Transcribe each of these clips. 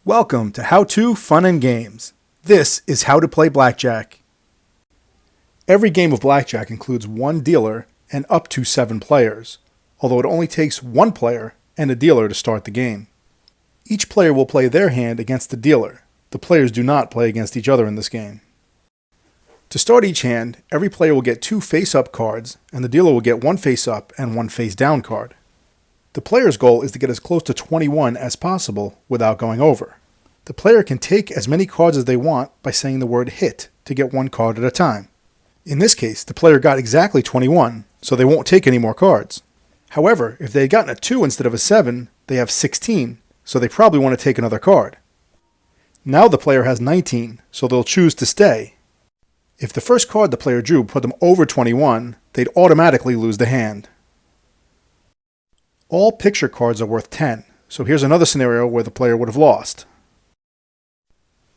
Welcome to How To Fun and Games. This is how to play blackjack. Every game of blackjack includes one dealer and up to 7 players, although it only takes one player and a dealer to start the game. Each player will play their hand against the dealer. The players do not play against each other in this game. To start each hand, every player will get 2 face-up cards, and the dealer will get 1 face-up and 1 face-down card. The player's goal is to get as close to 21 as possible without going over. The player can take as many cards as they want by saying the word hit to get 1 card at a time. In this case, the player got exactly 21, so they won't take any more cards. However, if they had gotten a 2 instead of a 7, they have 16, so they probably want to take another card. Now the player has 19, so they'll choose to stay. If the first card the player drew put them over 21, they'd automatically lose the hand. All picture cards are worth 10, so here's another scenario where the player would have lost.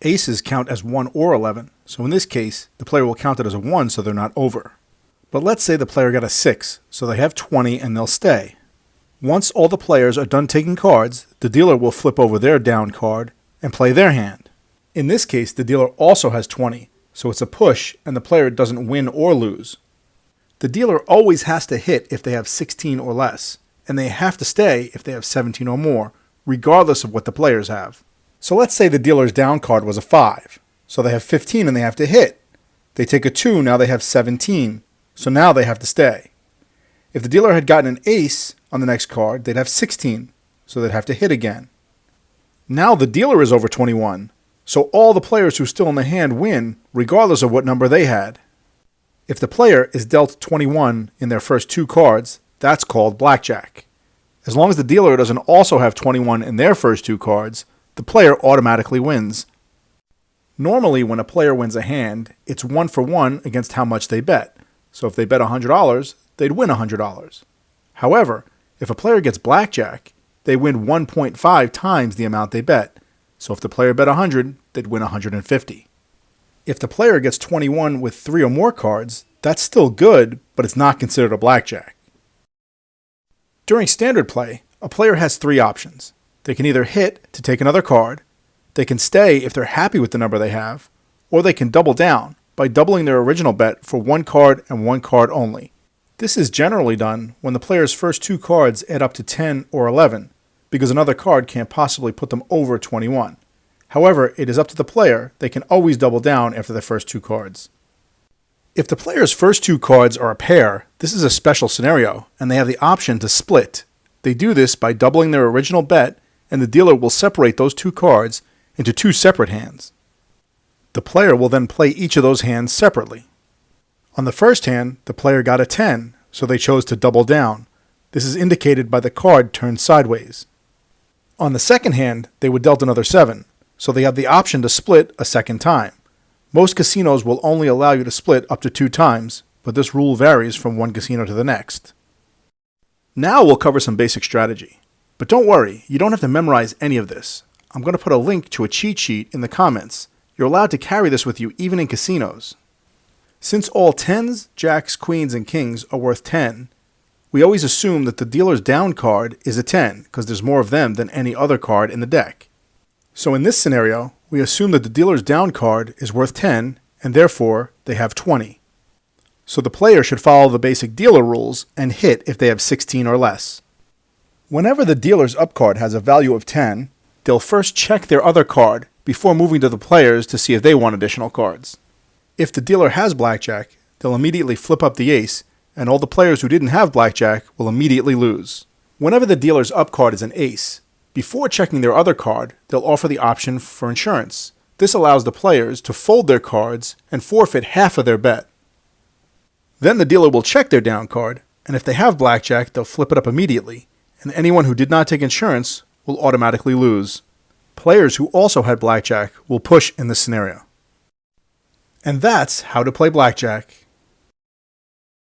Aces count as 1 or 11, so in this case, the player will count it as a 1 so they're not over. But let's say the player got a 6, so they have 20 and they'll stay. Once all the players are done taking cards, the dealer will flip over their down card and play their hand. In this case, the dealer also has 20, so it's a push and the player doesn't win or lose. The dealer always has to hit if they have 16 or less, and they have to stay if they have 17 or more, regardless of what the players have. So let's say the dealer's down card was a 5, so they have 15 and they have to hit. They take a 2, now they have 17, so now they have to stay. If the dealer had gotten an ace on the next card, they'd have 16, so they'd have to hit again. Now the dealer is over 21, so all the players who are still in the hand win, regardless of what number they had. If the player is dealt 21 in their first 2 cards, that's called blackjack. As long as the dealer doesn't also have 21 in their first 2 cards, the player automatically wins. Normally, when a player wins a hand, it's 1 for 1 against how much they bet. So if they bet $100, they'd win $100. However, if a player gets blackjack, they win 1.5 times the amount they bet. So if the player bet 100, they'd win 150. If the player gets 21 with 3 or more cards, that's still good, but it's not considered a blackjack. During standard play, a player has 3 options. They can either hit to take another card, they can stay if they're happy with the number they have, or they can double down by doubling their original bet for 1 card and 1 card only. This is generally done when the player's first 2 cards add up to 10 or 11, because another card can't possibly put them over 21. However, it is up to the player. They can always double down after the first 2 cards. If the player's first 2 cards are a pair, this is a special scenario, and they have the option to split. They do this by doubling their original bet, and the dealer will separate those 2 cards into 2 separate hands. The player will then play each of those hands separately. On the first hand, the player got a 10, so they chose to double down. This is indicated by the card turned sideways. On the second hand, they were dealt another 7, so they have the option to split a second time. Most casinos will only allow you to split up to 2 times, but this rule varies from one casino to the next. Now we'll cover some basic strategy. But don't worry, you don't have to memorize any of this. I'm going to put a link to a cheat sheet in the comments. You're allowed to carry this with you even in casinos. Since all 10s, jacks, queens, and kings are worth 10, we always assume that the dealer's down card is a 10 because there's more of them than any other card in the deck. So in this scenario, we assume that the dealer's down card is worth 10 and therefore they have 20. So the player should follow the basic dealer rules and hit if they have 16 or less. Whenever the dealer's up card has a value of 10, they'll first check their other card before moving to the players to see if they want additional cards. If the dealer has blackjack, they'll immediately flip up the ace, and all the players who didn't have blackjack will immediately lose. Whenever the dealer's up card is an ace, before checking their other card, they'll offer the option for insurance. This allows the players to fold their cards and forfeit half of their bet. Then the dealer will check their down card, and if they have blackjack, they'll flip it up immediately, and anyone who did not take insurance will automatically lose. Players who also had blackjack will push in this scenario. And that's how to play blackjack.